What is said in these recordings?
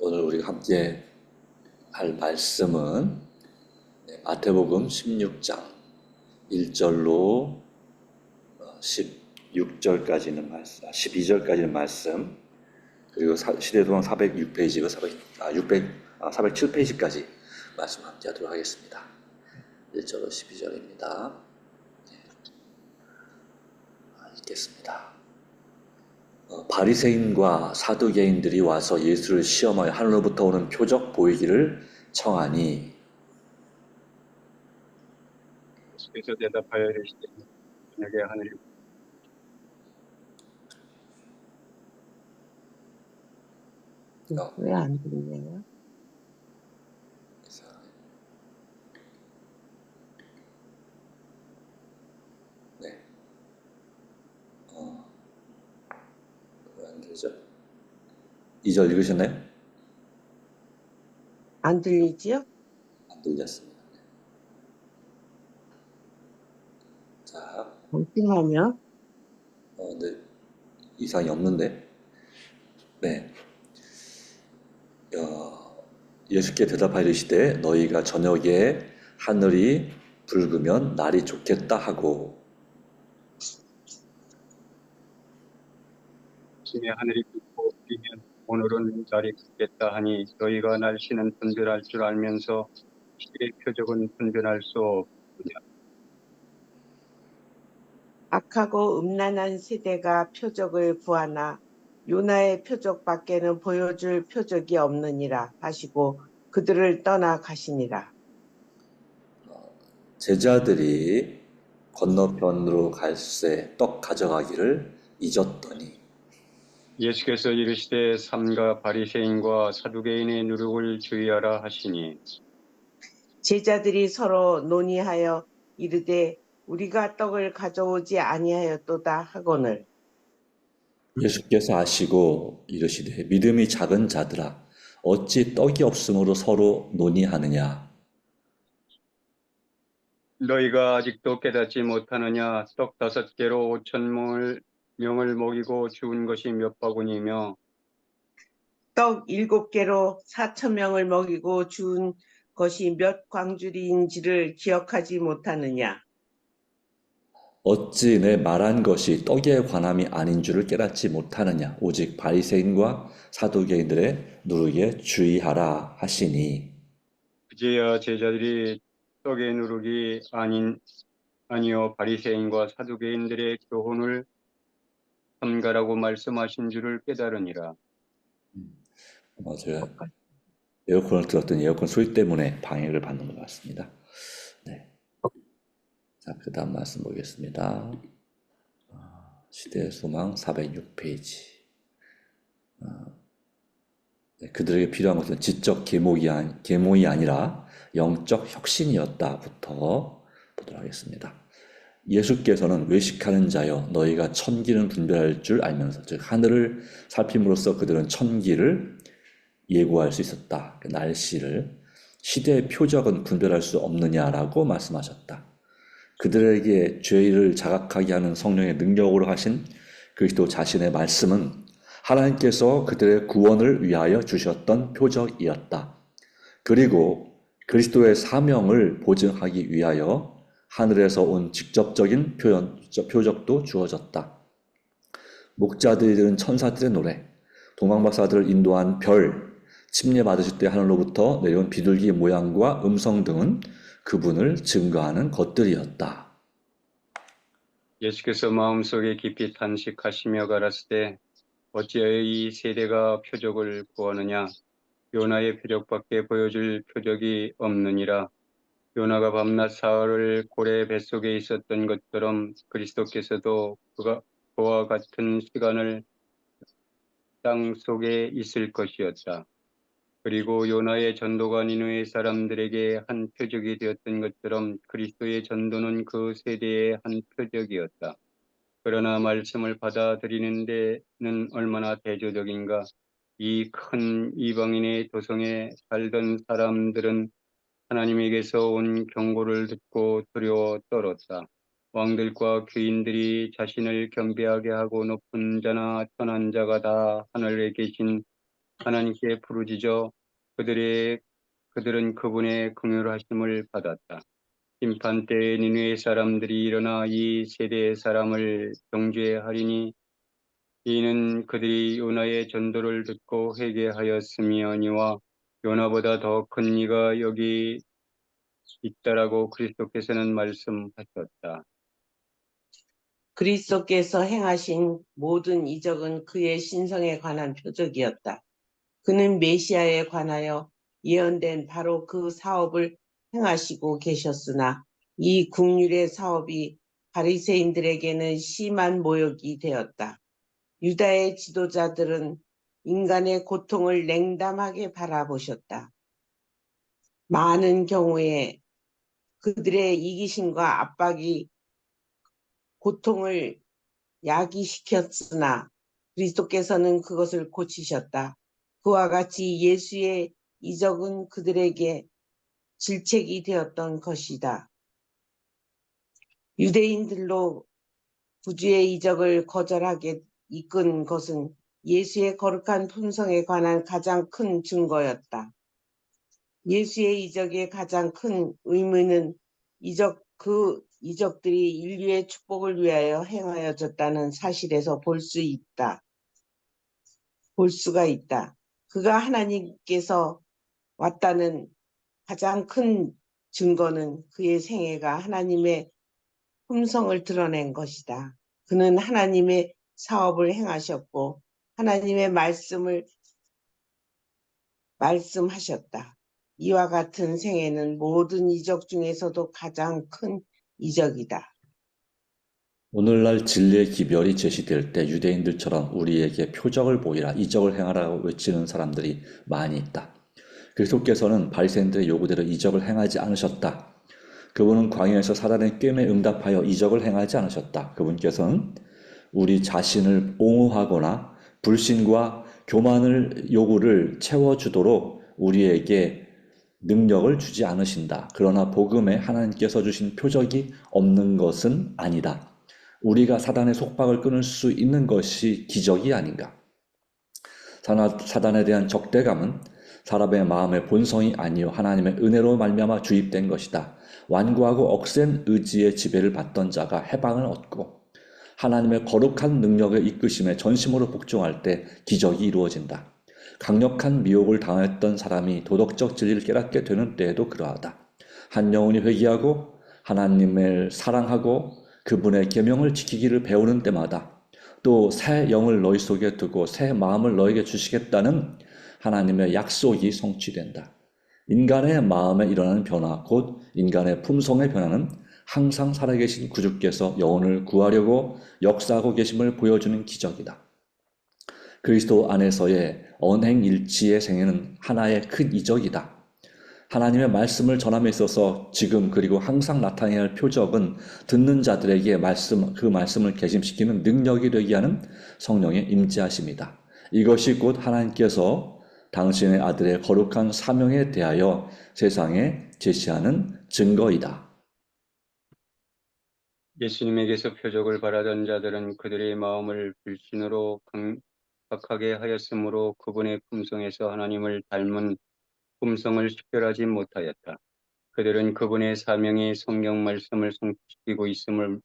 오늘 우리가 함께 할 말씀은 마태복음 16장 1절로 16절까지 있는 말씀, 12절까지 있는 말씀, 그리고 시대도랑 406페이지가 407페이지까지 말씀 함께 하도록 하겠습니다. 1절로 12절입니다. 읽겠습니다. 바리새인과 사두개인들이 와서 예수를 시험하여 하늘로부터 오는 표적 보이기를 청하니 예수께서 대답하여 이르시되 만약에 하늘이 왜 안 들리냐? 네. 왜 안 되죠? 2절 읽으셨나요? 안 들리지요? 안 들렸습니다. 자, 잠시만요. 네. 이상이 없는데. 네. 예수께 대답하여 이르시되 너희가 저녁에 하늘이 붉으면 날이 좋겠다 하고 아침에 하늘이 붉고 비면 오늘은 날이 굵겠다 하니 너희가 날씨는 분별할 줄 알면서 시의 표적은 분별할 수 없느냐. 악하고 음란한 세대가 표적을 구하나 요나의 표적밖에는 보여줄 표적이 없느니라 하시고 그들을 떠나 가시니라. 제자들이 건너편으로 갈새 떡 가져가기를 잊었더니 예수께서 이르시되 삼가 바리새인과 사두개인의 누룩을 주의하라 하시니 제자들이 서로 논의하여 이르되 우리가 떡을 가져오지 아니하였도다 하거늘 예수께서 아시고 이르시되 믿음이 작은 자들아 어찌 떡이 없으므로 서로 논의하느냐. 너희가 아직도 깨닫지 못하느냐. 떡 5개로 5,000명을 먹이고 주운 것이 몇 바구니며 떡 7개로 4,000명을 먹이고 준 것이 몇 광주리인지를 기억하지 못하느냐. 어찌 내 말한 것이 떡에 관함이 아닌 줄을 깨닫지 못하느냐. 오직 바리새인과 사두개인들의 누룩에 주의하라 하시니 그제야 제자들이 떡의 누룩이 아니요 바리새인과 사두개인들의 교훈을 삼가라고 말씀하신 줄을 깨달으니라. 제가 에어컨을 틀었더니 에어컨 소리 때문에 방해를 받는 것 같습니다. 네. 자, 그 다음 말씀 보겠습니다. 시대의 소망 406페이지. 그들에게 필요한 것은 지적 계몽이 아니라 영적 혁신이었다부터 보도록 하겠습니다. 예수께서는 외식하는 자여 너희가 천기는 분별할 줄 알면서 즉 하늘을 살핌으로써 그들은 천기를 예고할 수 있었다. 날씨를 시대의 표적은 분별할 수 없느냐라고 말씀하셨다. 그들에게 죄를 자각하게 하는 성령의 능력으로 하신 그리스도 자신의 말씀은 하나님께서 그들의 구원을 위하여 주셨던 표적이었다. 그리고 그리스도의 사명을 보증하기 위하여 하늘에서 온 직접적인 표적도 주어졌다. 목자들이 들은 천사들의 노래, 도망박사들을 인도한 별, 침례받으실 때 하늘로부터 내려온 비둘기 모양과 음성 등은 그분을 증거하는 것들이었다. 예수께서 마음속에 깊이 탄식하시며 가라사대 어찌하여 이 세대가 표적을 구하느냐. 요나의 표적밖에 보여줄 표적이 없느니라. 요나가 밤낮 사흘을 고래 뱃속에 있었던 것처럼 그리스도께서도 그와 같은 시간을 땅 속에 있을 것이었다. 그리고 요나의 전도가 니느웨 사람들에게 한 표적이 되었던 것처럼 그리스도의 전도는 그 세대의 한 표적이었다. 그러나 말씀을 받아들이는 데는 얼마나 대조적인가. 이 큰 이방인의 도성에 살던 사람들은 하나님에게서 온 경고를 듣고 두려워 떨었다. 왕들과 귀인들이 자신을 겸비하게 하고 높은 자나 천한 자가 다 하늘에 계신 하나님께 부르짖어 그들은 그분의 긍휼하심을 받았다. 심판 때에 니느웨 사람들이 일어나 이 세대의 사람을 정죄하리니 이는 그들이 요나의 전도를 듣고 회개하였음이니와 요나보다 더 큰 이가 여기 있다라고 그리스도께서는 말씀하셨다. 그리스도께서 행하신 모든 이적은 그의 신성에 관한 표적이었다. 그는 메시아에 관하여 예언된 바로 그 사업을 행하시고 계셨으나 이 국률의 사업이 바리새인들에게는 심한 모욕이 되었다. 유다의 지도자들은 인간의 고통을 냉담하게 바라보셨다. 많은 경우에 그들의 이기심과 압박이 고통을 야기시켰으나 그리스도께서는 그것을 고치셨다. 그와 같이 예수의 이적은 그들에게 질책이 되었던 것이다. 유대인들로 구주의 이적을 거절하게 이끈 것은 예수의 거룩한 품성에 관한 가장 큰 증거였다. 예수의 이적의 가장 큰 의미는 그 이적들이 인류의 축복을 위하여 행하여졌다는 사실에서 볼 수가 있다. 그가 하나님께서 왔다는 가장 큰 증거는 그의 생애가 하나님의 품성을 드러낸 것이다. 그는 하나님의 사업을 행하셨고 하나님의 말씀을 말씀하셨다. 이와 같은 생애는 모든 이적 중에서도 가장 큰 이적이다. 오늘날 진리의 기별이 제시될 때 유대인들처럼 우리에게 표적을 보이라, 이적을 행하라고 외치는 사람들이 많이 있다. 그리스도께서는 바리새인들의 요구대로 이적을 행하지 않으셨다. 그분은 광야에서 사단의 꾀에 응답하여 이적을 행하지 않으셨다. 그분께서는 우리 자신을 옹호하거나 불신과 교만을 요구를 채워주도록 우리에게 능력을 주지 않으신다. 그러나 복음에 하나님께서 주신 표적이 없는 것은 아니다. 우리가 사단의 속박을 끊을 수 있는 것이 기적이 아닌가. 사단에 대한 적대감은 사람의 마음의 본성이 아니요 하나님의 은혜로 말미암아 주입된 것이다. 완고하고 억센 의지의 지배를 받던 자가 해방을 얻고 하나님의 거룩한 능력의 이끄심에 전심으로 복종할 때 기적이 이루어진다. 강력한 미혹을 당했던 사람이 도덕적 진리를 깨닫게 되는 때에도 그러하다. 한 영혼이 회개하고 하나님을 사랑하고 그분의 계명을 지키기를 배우는 때마다 또 새 영을 너희 속에 두고 새 마음을 너에게 주시겠다는 하나님의 약속이 성취된다. 인간의 마음에 일어나는 변화, 곧 인간의 품성의 변화는 항상 살아계신 구주께서 영혼을 구하려고 역사하고 계심을 보여주는 기적이다. 그리스도 안에서의 언행일치의 생애는 하나의 큰 이적이다. 하나님의 말씀을 전함에 있어서 지금 그리고 항상 나타내야 할 표적은 듣는 자들에게 그 말씀을 개심시키는 능력이 되게 하는 성령의 임재하심이다. 이것이 곧 하나님께서 당신의 아들의 거룩한 사명에 대하여 세상에 제시하는 증거이다. 예수님에게서 표적을 바라던 자들은 그들의 마음을 불신으로 강박하게 하였으므로 그분의 품성에서 하나님을 닮은 품성을 식별하지 못하였다. 그들은 그분의 사명이 성경 말씀을 성취시키고 있음을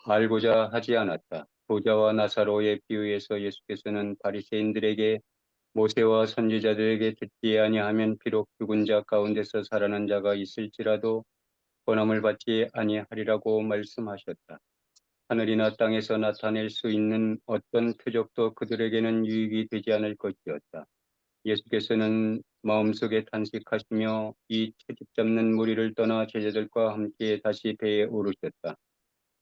알고자 하지 않았다. 부자와 나사로의 비유에서 예수께서는 바리새인들에게 모세와 선지자들에게 듣지 아니하면 비록 죽은 자 가운데서 살아난 자가 있을지라도 권함을 받지 아니하리라고 말씀하셨다. 하늘이나 땅에서 나타낼 수 있는 어떤 표적도 그들에게는 유익이 되지 않을 것이었다. 예수께서는 마음속에 탄식하시며 이 채집 잡는 무리를 떠나 제자들과 함께 다시 배에 오르셨다.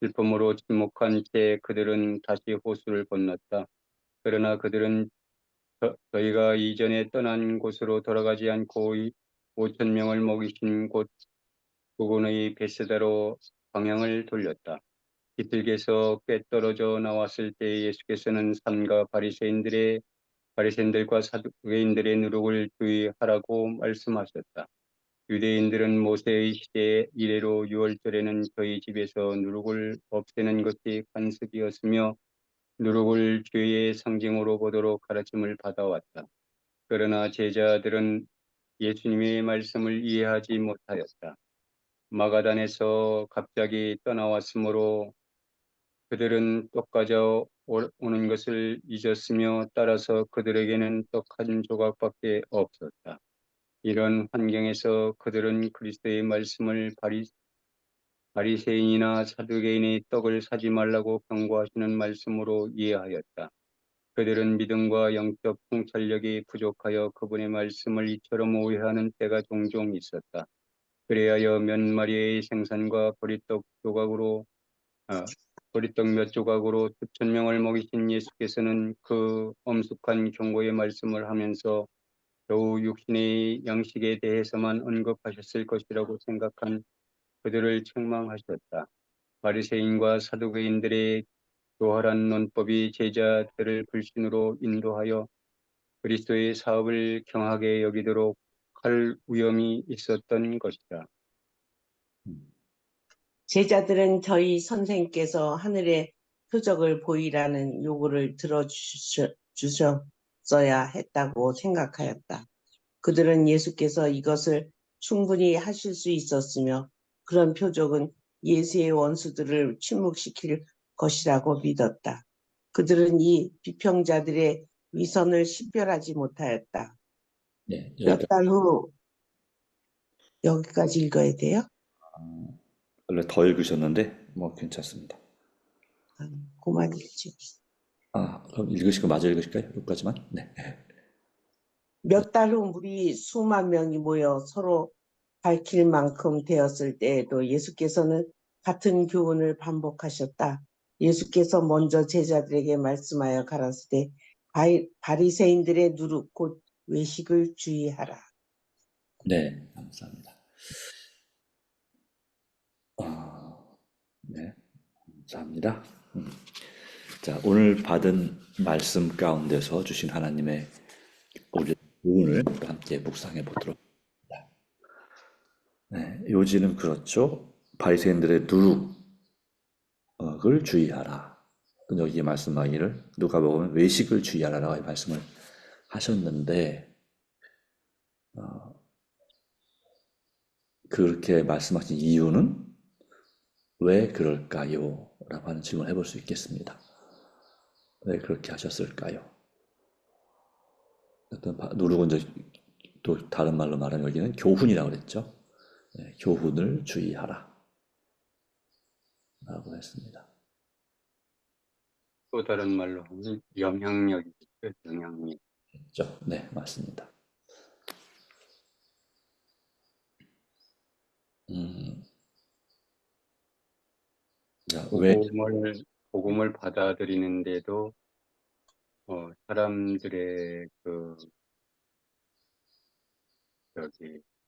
슬픔으로 침묵한 채 그들은 다시 호수를 건넜다. 그러나 그들은 저희가 이전에 떠난 곳으로 돌아가지 않고 5천 명을 먹이신 곳 부근의 베세다로 방향을 돌렸다. 비틀게서 꽤 떨어져 나왔을 때 예수께서는 산과 바리새인들과 사두개인들의 누룩을 주의하라고 말씀하셨다. 유대인들은 모세의 시대의 이래로 유월절에는 저희 집에서 누룩을 없애는 것이 관습이었으며 누룩을 죄의 상징으로 보도록 가르침을 받아왔다. 그러나 제자들은 예수님의 말씀을 이해하지 못하였다. 마가단에서 갑자기 떠나왔으므로 그들은 떡 가져오는 것을 잊었으며 따라서 그들에게는 떡 한 조각밖에 없었다. 이런 환경에서 그들은 그리스도의 말씀을 바리새인이나 사두개인의 떡을 사지 말라고 경고하시는 말씀으로 이해하였다. 그들은 믿음과 영적 통찰력이 부족하여 그분의 말씀을 이처럼 오해하는 때가 종종 있었다. 그리하여 몇 마리의 생선과 보리떡 몇 조각으로 수천 명을 먹이신 예수께서는 그 엄숙한 경고의 말씀을 하면서 겨우 육신의 양식에 대해서만 언급하셨을 것이라고 생각한 그들을 책망하셨다. 바리새인과 사두개인들의 교활한 논법이 제자들을 불신으로 인도하여 그리스도의 사업을 경하게 여기도록 할 위험이 있었던 것이다. 제자들은 저희 선생께서 하늘의 표적을 보이라는 요구를 들어주셨어야 했다고 생각하였다. 그들은 예수께서 이것을 충분히 하실 수 있었으며 그런 표적은 예수의 원수들을 침묵시킬 것이라고 믿었다. 그들은 이 비평자들의 위선을 식별하지 못하였다. 네, 몇 달 후 여기까지 읽어야 돼요? 원래 더 읽으셨는데 뭐 괜찮습니다. 그만 읽지. 그럼 읽으시고 마저 읽으실까요? 여기까지만? 네. 몇 달 후 무리 수만 명이 모여 서로 밝힐 만큼 되었을 때에도 예수께서는 같은 교훈을 반복하셨다. 예수께서 먼저 제자들에게 말씀하여 가라사대 바리새인들의 누룩 곧 외식을 주의하라. 네, 감사합니다. 네, 감사합니다. 자, 오늘 받은 말씀 가운데서 주신 하나님의 우리 교훈을 함께 묵상해 보도록 합니다. 네, 요지는 그렇죠. 바리새인들의 누룩을 주의하라. 또 여기에 말씀하기를 누가 보면 외식을 주의하라라고 말씀을 하셨는데 그렇게 말씀하신 이유는 왜 그럴까요? 라고 하는 질문을 해볼 수 있겠습니다. 왜 그렇게 하셨을까요? 누룩은 이제 또 다른 말로 말하면 여기는 교훈이라고 그랬죠. 네, 교훈을 주의하라 라고 했습니다. 또 다른 말로 하면 영향력이죠. 영향력. 그렇죠? 네, 맞습니다. 자, 왜? 복음을 받아들이는데도 사람들의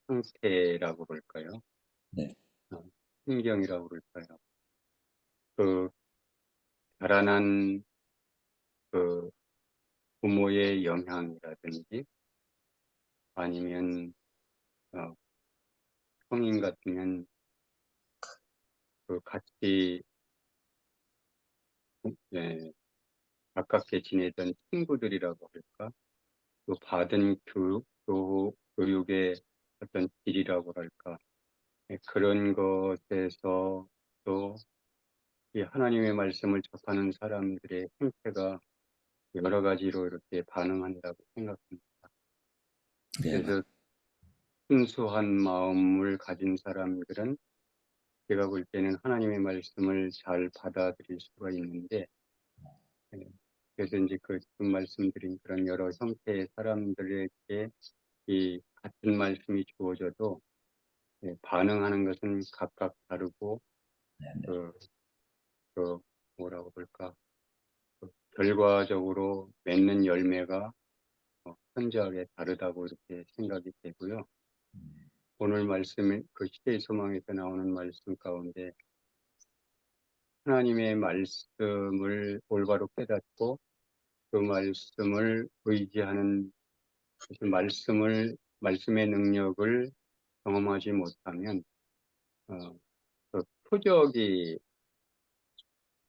상태라고 그럴까요? 네, 신경이라고 그럴까요? 그 자라난 그 부모의 영향이라든지 아니면 어, 성인 같으면 같이 예, 가깝게 지내던 친구들이라고 할까? 또 받은 교육의 어떤 질이라고 할까? 그런 것에서 또 이 하나님의 말씀을 접하는 사람들의 행태가 여러 가지로 이렇게 반응한다고 생각합니다. 네, 그래서 순수한 마음을 가진 사람들은 제가 볼 때는 하나님의 말씀을 잘 받아들일 수가 있는데, 예, 그래서 이제 지금 말씀드린 그런 여러 형태의 사람들에게 이 같은 말씀이 주어져도 반응하는 것은 각각 다르고 그, 뭐라고 볼까 결과적으로 맺는 열매가 현저하게 다르다고 이렇게 생각이 되고요. 오늘 말씀이 시대의 소망에서 나오는 말씀 가운데 하나님의 말씀을 올바로 깨닫고 그 말씀을 의지하는 말씀의 능력을 경험하지 못하면 표적이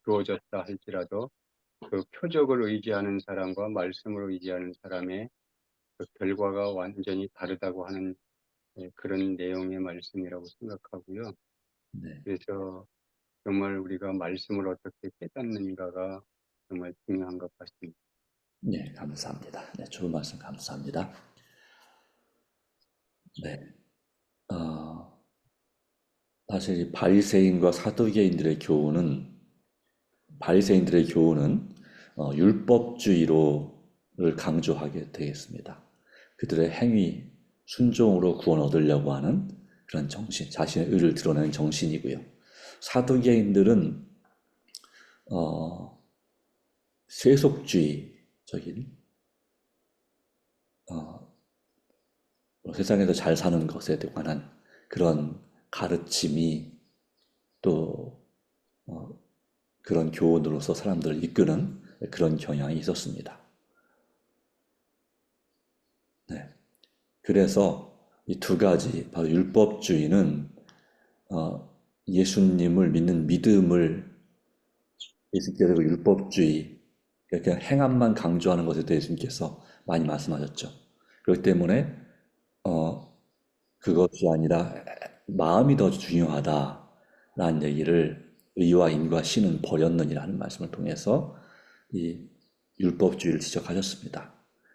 주어졌다 할지라도 그 표적을 의지하는 사람과 말씀을 의지하는 사람의 그 결과가 완전히 다르다고 하는 그런 내용의 말씀이라고 생각하고요. 네. 그래서 정말 우리가 말씀을 어떻게 깨닫는가가 정말 중요한 것 같습니다. 네, 감사합니다. 네, 좋은 말씀 감사합니다. 네. 사실 이 바리새인과 사두개인들의 교훈은 율법주의로를 강조하게 되겠습니다. 그들의 행위, 순종으로 구원 얻으려고 하는 그런 정신, 자신의 의를 드러내는 정신이고요. 사두개인들은 세속주의적인 세상에서 잘 사는 것에 관한 그런 가르침이 또 그런 교훈으로서 사람들을 이끄는 그런 경향이 있었습니다. 네. 그래서 이 두 가지, 바로 율법주의는 예수님을 믿는 믿음을 예수께서 그 율법주의, 그러니까 행함만 강조하는 것에 대해 예수님께서 많이 말씀하셨죠. 그렇기 때문에 그것이 아니라 마음이 더 중요하다라는 얘기를 의와 인과 신은 버렸느니라는 말씀을 통해서 이 율법주의를 지적하셨습니다.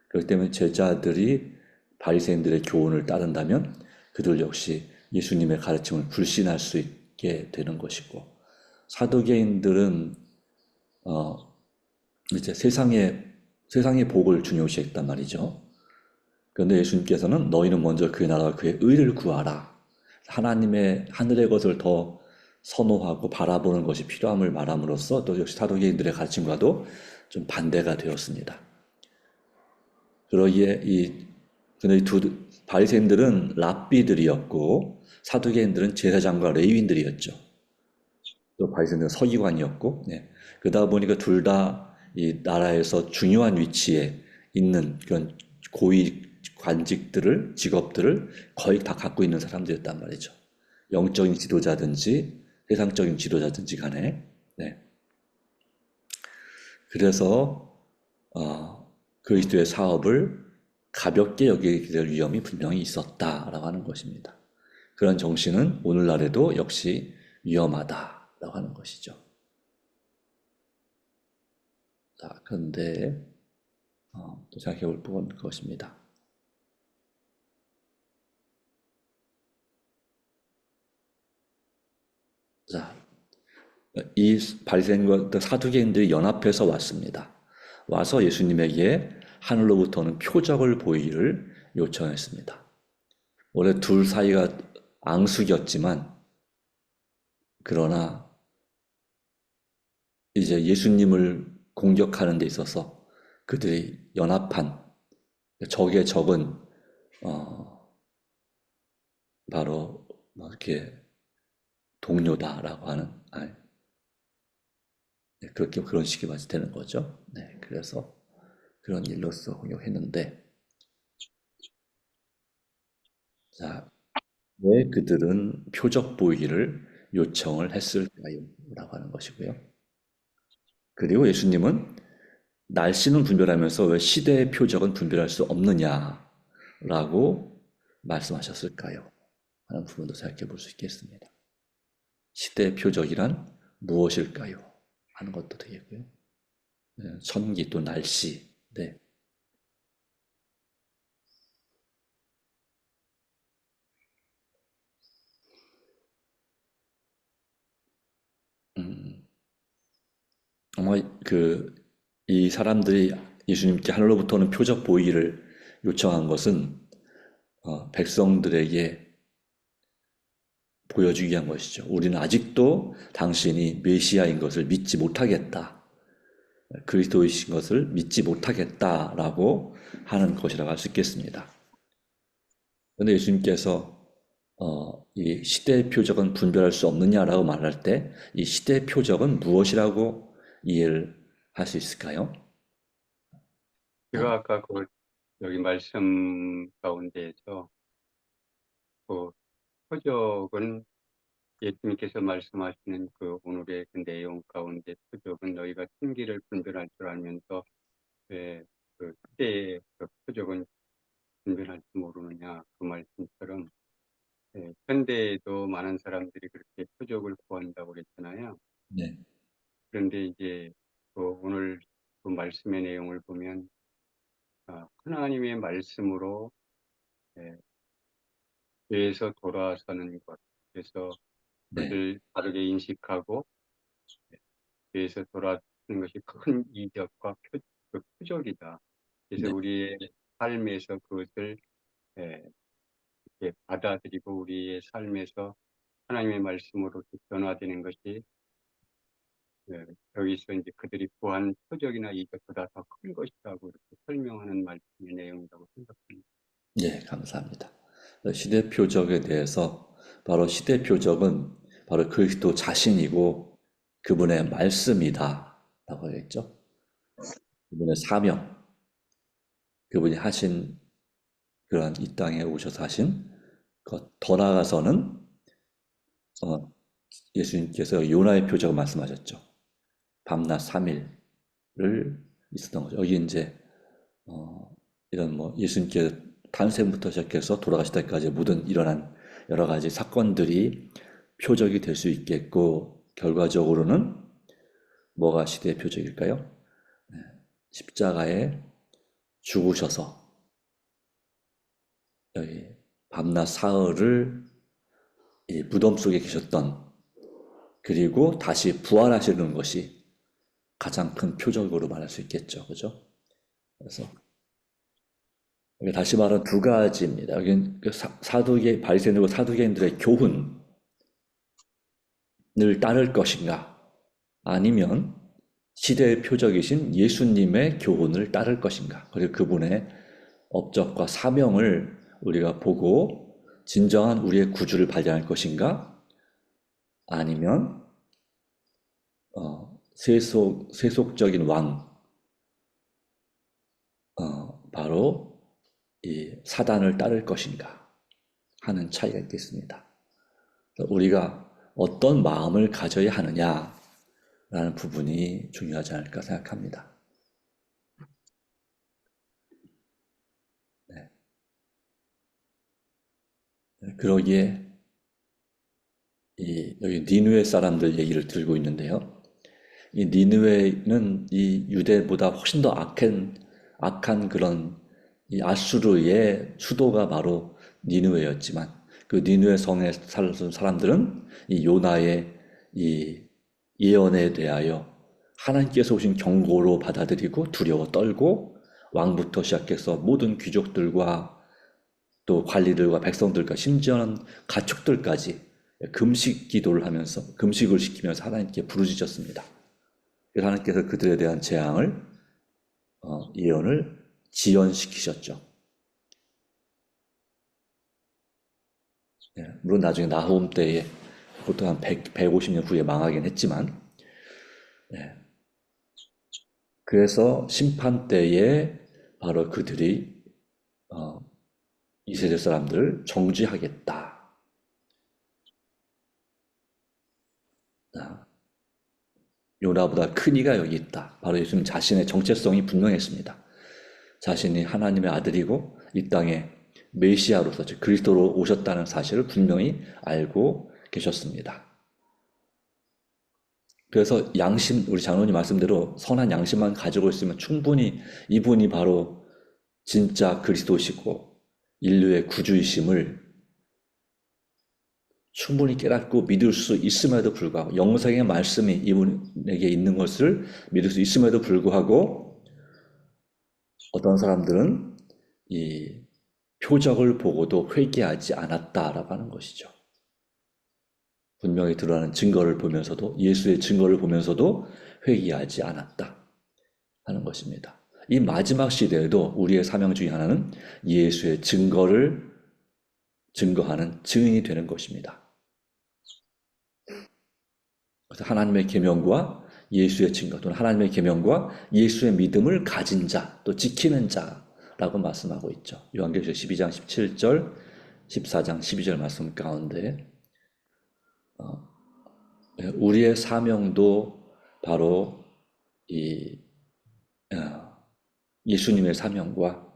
그렇기 때문에 제자들이 바리새인들의 교훈을 따른다면 그들 역시 예수님의 가르침을 불신할 수 있게 되는 것이고, 사두개인들은 이제 세상의 복을 중요시했단 말이죠. 그런데 예수님께서는 너희는 먼저 그의 나라와 그의 의를 구하라. 하나님의 하늘의 것을 더 선호하고 바라보는 것이 필요함을 말함으로써 또 역시 사두개인들의 가르침과도 좀 반대가 되었습니다. 그러기에 근데 두 바리새인들은 랍비들이었고 사두개인들은 제사장과 레위인들이었죠. 또 바리새인들은 서기관이었고, 네. 그러다 보니까 둘 다 이 나라에서 중요한 위치에 있는 그런 고위 직업들을 거의 다 갖고 있는 사람들이었단 말이죠. 영적인 지도자든지 세상적인 지도자든지 간에. 네. 그래서 그리스도의 사업을 가볍게 여기게 될 위험이 분명히 있었다라고 하는 것입니다. 그런 정신은 오늘날에도 역시 위험하다라고 하는 것이죠. 자, 그런데 또 생각해 볼 부분은 그것입니다. 자, 이 바리새인과 사두개인들이 연합해서 왔습니다. 와서 예수님에게 하늘로부터는 표적을 보이기를 요청했습니다. 원래 둘 사이가 앙숙이었지만, 그러나 이제 예수님을 공격하는 데 있어서 그들이 연합한 적의 적은 바로 뭐 이렇게 동료다라고 하는, 네, 그렇게 그런 식이 맞이 되는 거죠. 네, 그래서 그런 일로서 공격했는데, 자, 왜 그들은 표적 보이기를 요청을 했을까요? 라고 하는 것이고요. 그리고 예수님은 날씨는 분별하면서 왜 시대의 표적은 분별할 수 없느냐라고 말씀하셨을까요? 하는 부분도 생각해 볼 수 있겠습니다. 시대의 표적이란 무엇일까요? 하는 것도 되겠고요. 네, 천기 또 날씨. 네. 아마 이 사람들이 예수님께 하늘로부터는 표적 보이기를 요청한 것은 백성들에게 보여주기 위한 것이죠. 우리는 아직도 당신이 메시아인 것을 믿지 못하겠다. 그리스도이신 것을 믿지 못하겠다라고 하는 것이라고 할 수 있겠습니다. 그런데 예수님께서 이 시대의 표적은 분별할 수 없느냐라고 말할 때 이 시대의 표적은 무엇이라고 이해를 할 수 있을까요? 제가 아까 여기 말씀 가운데에서 그 표적은 예수님께서 말씀하시는 그 오늘의 그 내용 가운데 표적은 너희가 tin기를 분별할 줄 알면서 왜 그 시대의 그 표적은 분별할 줄 모르느냐 그 말씀처럼 현대에도 많은 사람들이 그렇게 표적을 구한다고 그랬잖아요. 네, 그런데 이제 그 오늘 그 말씀의 내용을 보면 하나님의 말씀으로 죄에서 돌아서는 것, 그래서 네, 그것을 바르게 인식하고 죄에서 돌아서는 것이 큰 이적과 그 표적이다. 그래서 네, 우리의 삶에서 그것을 이렇게 받아들이고 우리의 삶에서 하나님의 말씀으로 변화되는 것이 여기서 이제 그들이 구한 표적이나 이적보다 더 큰 것이라고 이렇게 설명하는 말씀의 내용이라고 생각합니다. 네, 감사합니다. 시대 표적에 대해서 바로 시대 표적은 바로 그리스도 자신이고 그분의 말씀이다 라고 했죠. 그분의 사명, 그분이 하신 그런 이 땅에 오셔서 하신 것, 더 나아가서는 예수님께서 요나의 표적을 말씀하셨죠. 밤낮 3일을 있었던 거죠. 여기 이제 이런 뭐 예수님께 탄생부터 시작해서 돌아가실 때까지 모든 일어난 여러 가지 사건들이 표적이 될 수 있겠고, 결과적으로는 뭐가 시대의 표적일까요? 십자가에 죽으셔서 여기 밤낮 사흘을 이 무덤 속에 계셨던, 그리고 다시 부활하시는 것이 가장 큰 표적으로 말할 수 있겠죠. 그죠? 그래서 여기 다시 말하면 두 가지입니다. 여기는 그 사두개, 바리새인들과 사두개인들의 교훈을 따를 것인가, 아니면 시대의 표적이신 예수님의 교훈을 따를 것인가, 그리고 그분의 업적과 사명을 우리가 보고 진정한 우리의 구주를 발견할 것인가, 아니면 세속적인 왕, 바로 이 사단을 따를 것인가 하는 차이가 있겠습니다. 우리가 어떤 마음을 가져야 하느냐라는 부분이 중요하지 않을까 생각합니다. 네. 그러기에 여기 니느웨 사람들 얘기를 들고 있는데요. 이 니느웨는 이 유대보다 훨씬 더 악한 그런 이 아수르의 수도가 바로 니느웨였지만, 그 니느웨 성에 살던 사람들은 이 요나의 이 예언에 대하여 하나님께서 오신 경고로 받아들이고 두려워 떨고, 왕부터 시작해서 모든 귀족들과 또 관리들과 백성들과 심지어는 가축들까지 금식 기도를 하면서, 금식을 시키면서 하나님께 부르짖었습니다. 그래서 하나님께서 그들에 대한 재앙을 예언을 지연시키셨죠. 물론 나중에 나훔 때에 보통 한 150년 후에 망하긴 했지만, 그래서 심판 때에 바로 그들이 이스라엘 사람들을 정죄하겠다. 요나보다 큰 이가 여기 있다. 바로 예수님 자신의 정체성이 분명했습니다. 자신이 하나님의 아들이고 이 땅에 메시아로서, 즉 그리스도로 오셨다는 사실을 분명히 알고 계셨습니다. 그래서 양심, 우리 장로님 말씀대로 선한 양심만 가지고 있으면 충분히 이분이 바로 진짜 그리스도시고 인류의 구주이심을 충분히 깨닫고 믿을 수 있음에도 불구하고, 영생의 말씀이 이분에게 있는 것을 믿을 수 있음에도 불구하고, 어떤 사람들은 이 표적을 보고도 회개하지 않았다라고 하는 것이죠. 분명히 드러나는 증거를 보면서도, 예수의 증거를 보면서도 회개하지 않았다 하는 것입니다. 이 마지막 시대에도 우리의 사명 중에 하나는 예수의 증거를 증거하는 증인이 되는 것입니다. 그래서 하나님의 계명과 예수의 증거, 또는 하나님의 계명과 예수의 믿음을 가진 자, 또 지키는 자라고 말씀하고 있죠. 요한계시록 12장 17절, 14장 12절 말씀 가운데 우리의 사명도 바로 이 예수님의 사명과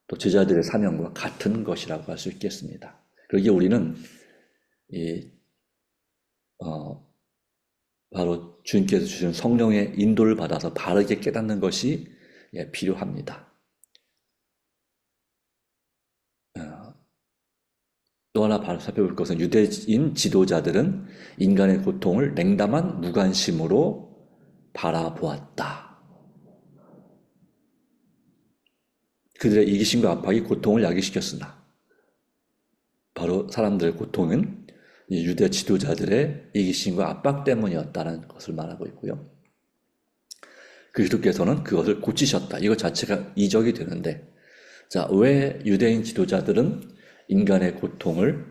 또 제자들의 사명과 같은 것이라고 할 수 있겠습니다. 그러기에 우리는 바로 주님께서 주신 성령의 인도를 받아서 바르게 깨닫는 것이 필요합니다. 또 하나 바로 살펴볼 것은 유대인 지도자들은 인간의 고통을 냉담한 무관심으로 바라보았다. 그들의 이기심과 압박이 고통을 야기시켰으나 바로 사람들의 고통은 유대 지도자들의 이기심과 압박 때문이었다는 것을 말하고 있고요. 그리스도께서는 그것을 고치셨다. 이것 자체가 이적이 되는데, 자, 왜 유대인 지도자들은 인간의 고통을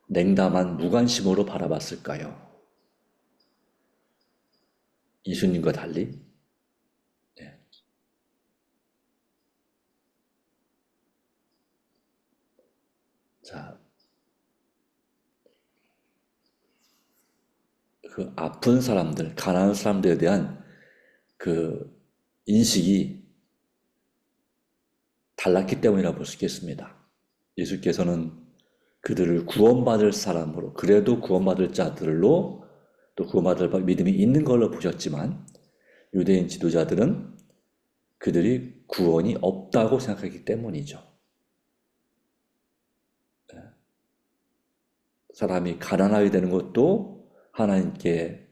냉담한 무관심으로 바라봤을까요? 예수님과 달리. 자, 그 아픈 사람들, 가난한 사람들에 대한 그 인식이 달랐기 때문이라고 볼 수 있겠습니다. 예수께서는 그들을 구원받을 사람으로, 그래도 구원받을 자들로 또 구원받을 믿음이 있는 걸로 보셨지만, 유대인 지도자들은 그들이 구원이 없다고 생각하기 때문이죠. 사람이 가난하게 되는 것도 하나님께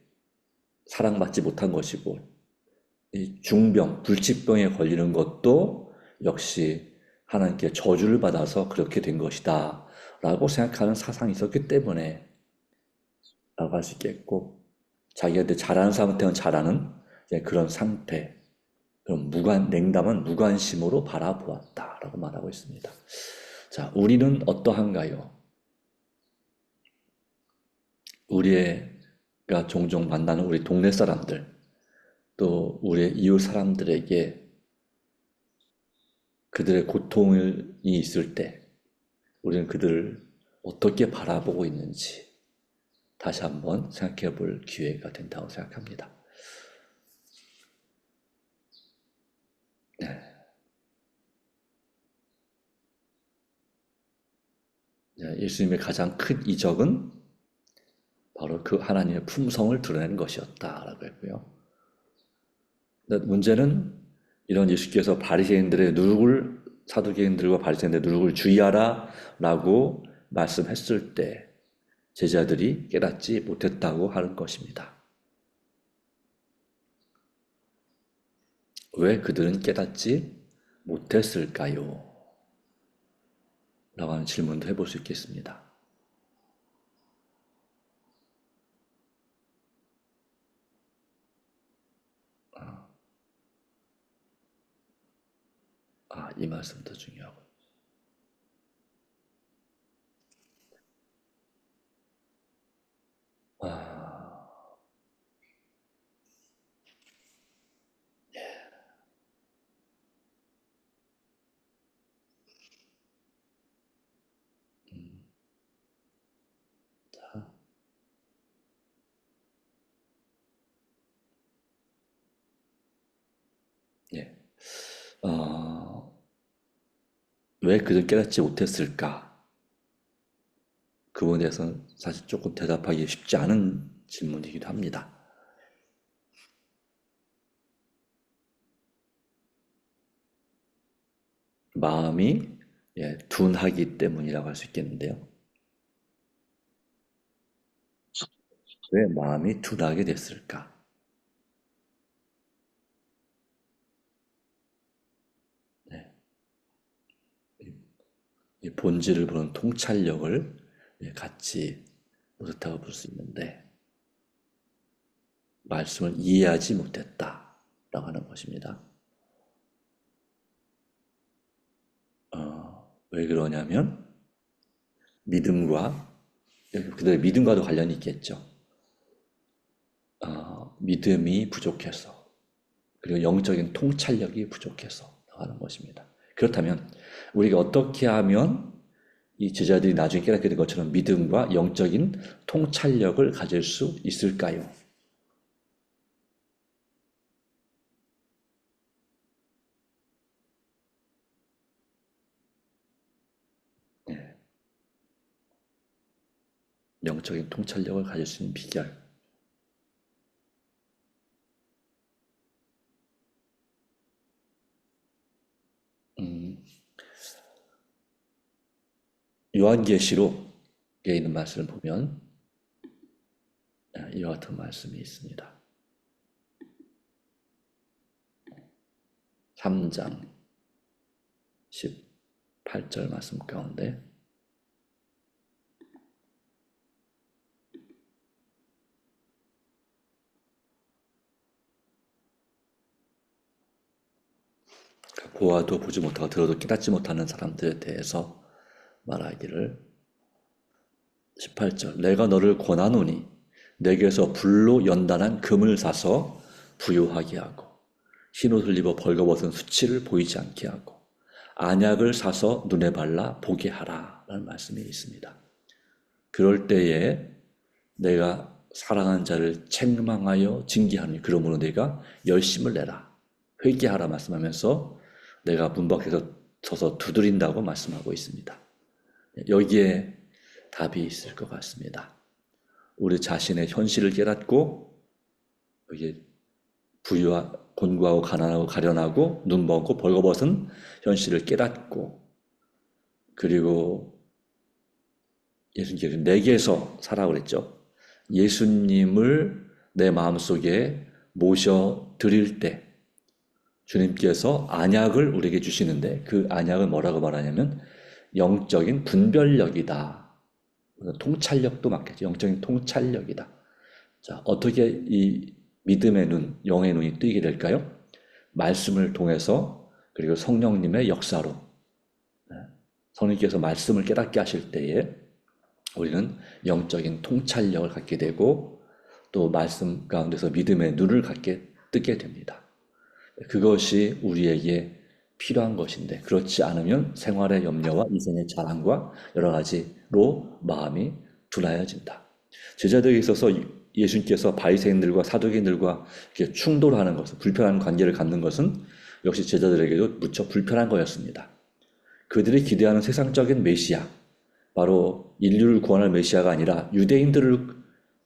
사랑받지 못한 것이고, 이 중병, 불치병에 걸리는 것도 역시 하나님께 저주를 받아서 그렇게 된 것이다 라고 생각하는 사상이 있었기 때문에 라고 할 수 있겠고, 자기한테 잘하는 사람한테는 잘하는 그런 상태, 그런 냉담한 무관심으로 바라보았다 라고 말하고 있습니다. 자, 우리는 어떠한가요? 우리가 종종 만나는 우리 동네 사람들, 또 우리의 이웃 사람들에게 그들의 고통이 있을 때 우리는 그들을 어떻게 바라보고 있는지 다시 한번 생각해 볼 기회가 된다고 생각합니다. 네. 예수님의 가장 큰 이적은 바로 그 하나님의 품성을 드러내는 것이었다라고 했고요. 문제는 이런 예수께서 바리새인들의 누룩을, 사두개인들과 바리새인들의 누룩을 주의하라 라고 말씀했을 때 제자들이 깨닫지 못했다고 하는 것입니다. 왜 그들은 깨닫지 못했을까요? 라고 하는 질문도 해볼 수 있겠습니다. 이 말씀도 중요하고. 예. 왜 그들 깨닫지 못했을까? 그 부분에 대해서는 사실 조금 대답하기 쉽지 않은 질문이기도 합니다. 마음이 둔하기 때문이라고 할 수 있겠는데요. 왜 마음이 둔하게 됐을까? 이 본질을 보는 통찰력을 갖지 못했다고 볼 수 있는데, 말씀을 이해하지 못했다라고 하는 것입니다. 왜 그러냐면 믿음과, 그들의 믿음과도 관련이 있겠죠. 믿음이 부족해서, 그리고 영적인 통찰력이 부족해서 하는 것입니다. 그렇다면 우리가 어떻게 하면 이 제자들이 나중에 깨닫게 된 것처럼 믿음과 영적인 통찰력을 가질 수 있을까요? 네. 영적인 통찰력을 가질 수 있는 비결. 요한계시록에 있는 말씀을 보면 이와 같은 말씀이 있습니다. 3장 18절 말씀 가운데 보아도 보지 못하고 들어도 깨닫지 못하는 사람들에 대해서 말하기를 18절 내가 너를 권하노니 내게서 불로 연단한 금을 사서 부유하게 하고 흰옷을 입어 벌거벗은 수치를 보이지 않게 하고 안약을 사서 눈에 발라 보게 하라 라는 말씀이 있습니다. 그럴 때에 내가 사랑하는 자를 책망하여 징계하니 그러므로 내가 열심을 내라 회개하라 말씀하면서 내가 문 밖에서 서서 두드린다고 말씀하고 있습니다. 여기에 답이 있을 것 같습니다. 우리 자신의 현실을 깨닫고 여기 곤고하고 가난하고 가련하고 눈먼고 벌거벗은 현실을 깨닫고 그리고 예수님께서 내게서 살아 그랬죠. 예수님을 내 마음속에 모셔 드릴 때 주님께서 안약을 우리에게 주시는데 그 안약을 뭐라고 말하냐면 영적인 분별력이다. 통찰력도 맞겠죠. 영적인 통찰력이다. 자, 어떻게 이 믿음의 눈, 영의 눈이 뜨게 될까요? 말씀을 통해서 그리고 성령님의 역사로 성령님께서 말씀을 깨닫게 하실 때에 우리는 영적인 통찰력을 갖게 되고 또 말씀 가운데서 믿음의 눈을 뜨게 됩니다. 그것이 우리에게 필요한 것인데 그렇지 않으면 생활의 염려와 인생의 자랑과 여러 가지로 마음이 둔하여진다. 제자들에게 있어서 예수님께서 바리새인들과 사두개인들과 이렇게 충돌하는 것은 불편한 관계를 갖는 것은 역시 제자들에게도 무척 불편한 거였습니다. 그들이 기대하는 세상적인 메시아 바로 인류를 구원할 메시아가 아니라 유대인들을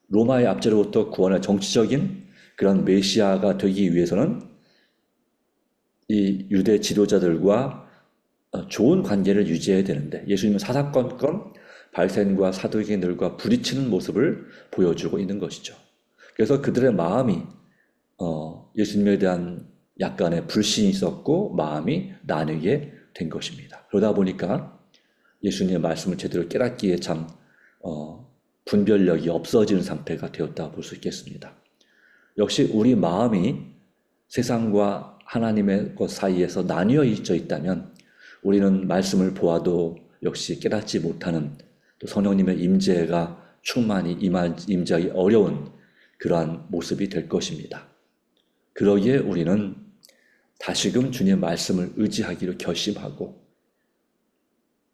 로마의 압제로부터 구원할 정치적인 그런 메시아가 되기 위해서는 이 유대 지도자들과 좋은 관계를 유지해야 되는데 예수님은 사사건건 바리새인과 사두개인들과 부딪히는 모습을 보여주고 있는 것이죠. 그래서 그들의 마음이 예수님에 대한 약간의 불신이 있었고 마음이 나뉘게 된 것입니다. 그러다 보니까 예수님의 말씀을 제대로 깨닫기에 참 분별력이 없어지는 상태가 되었다고 볼 수 있겠습니다. 역시 우리 마음이 세상과 하나님의 것 사이에서 나뉘어 있다면 우리는 말씀을 보아도 역시 깨닫지 못하는 또 성령님의 임재가 충만히 임재하기 어려운 그러한 모습이 될 것입니다. 그러기에 우리는 다시금 주님의 말씀을 의지하기로 결심하고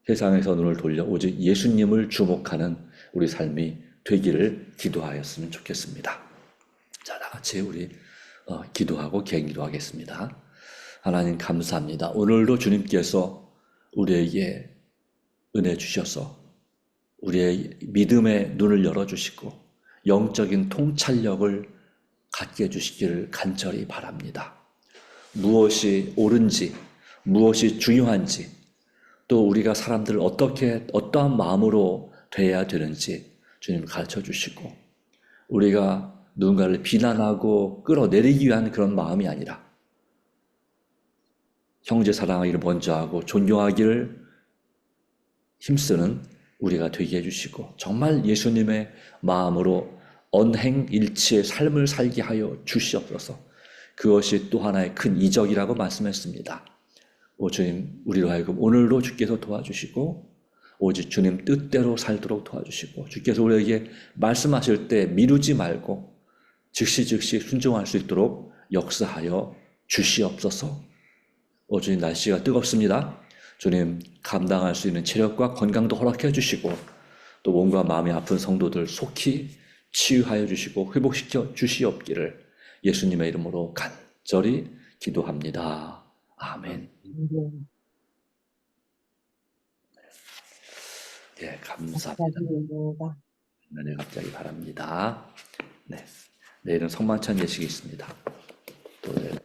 세상에서 눈을 돌려 오직 예수님을 주목하는 우리 삶이 되기를 기도하였으면 좋겠습니다. 자, 다 같이 우리 기도하고 개인기도하겠습니다. 하나님 감사합니다. 오늘도 주님께서 우리에게 은혜 주셔서 우리의 믿음의 눈을 열어주시고 영적인 통찰력을 갖게 해주시기를 간절히 바랍니다. 무엇이 옳은지 무엇이 중요한지 또 우리가 사람들을 어떠한 마음으로 대해야 되는지 주님 가르쳐 주시고 우리가 누군가를 비난하고 끌어내리기 위한 그런 마음이 아니라 형제 사랑하기를 먼저 하고 존경하기를 힘쓰는 우리가 되게 해주시고 정말 예수님의 마음으로 언행일치의 삶을 살게 하여 주시옵소서. 그것이 또 하나의 큰 이적이라고 말씀했습니다. 오 주님, 우리로 하여금 오늘도 주께서 도와주시고 오직 주님 뜻대로 살도록 도와주시고 주께서 우리에게 말씀하실 때 미루지 말고 즉시 순종할 수 있도록 역사하여 주시옵소서. 오 주님, 날씨가 뜨겁습니다. 주님 감당할 수 있는 체력과 건강도 허락해 주시고 또 몸과 마음이 아픈 성도들 속히 치유하여 주시고 회복시켜 주시옵기를 예수님의 이름으로 간절히 기도합니다. 아멘. 예, 감사합니다. 감사드립니다. 네, 갑자기 바랍니다. 네, 내일은 성만찬 예식이 있습니다. 또 내일